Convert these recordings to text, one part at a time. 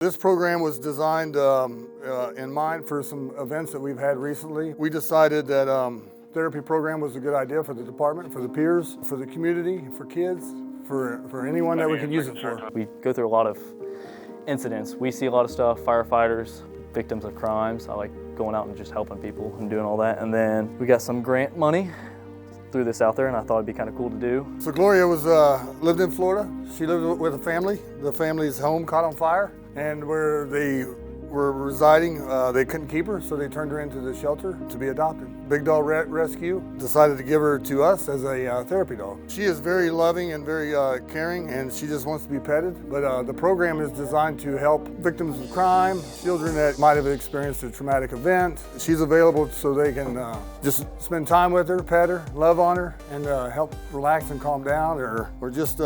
This program was designed in mind for some events that we've had recently. We decided that therapy program was a good idea for the department, for the peers, for the community, for kids, for anyone that we could use it for. We go through a lot of incidents. We see a lot of stuff, firefighters, victims of crimes. I like going out and just helping people and doing all that. And then we got some grant money, threw this out there, and I thought it'd be kind of cool to do. So Gloria lived in Florida. She lived with a family. The family's home caught on fire, and where they were residing, they couldn't keep her, so they turned her into the shelter to be adopted. Big Dog Rescue decided to give her to us as a therapy dog. She is very loving and very caring, and she just wants to be petted. But the program is designed to help victims of crime, children that might have experienced a traumatic event. She's available so they can just spend time with her, pet her, love on her, and help relax and calm down, or just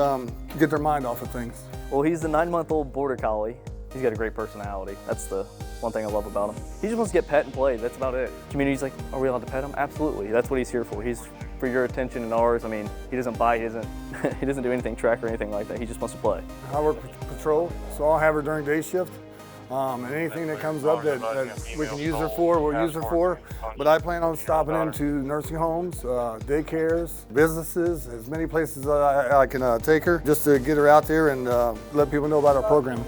get their mind off of things. Well, he's the 9-month-old border collie. He's got a great personality. That's the one thing I love about him. He just wants to get pet and played. That's about it. Community's like, are we allowed to pet him? Absolutely. That's what he's here for. He's for your attention and ours. I mean, he doesn't bite. He doesn't do anything, track or anything like that. He just wants to play. I work patrol, so I'll have her during day shift. And anything that comes up that we can use her for, we'll use her for. But I plan on stopping into nursing homes, daycares, businesses, as many places I can take her, just to get her out there and let people know about our program.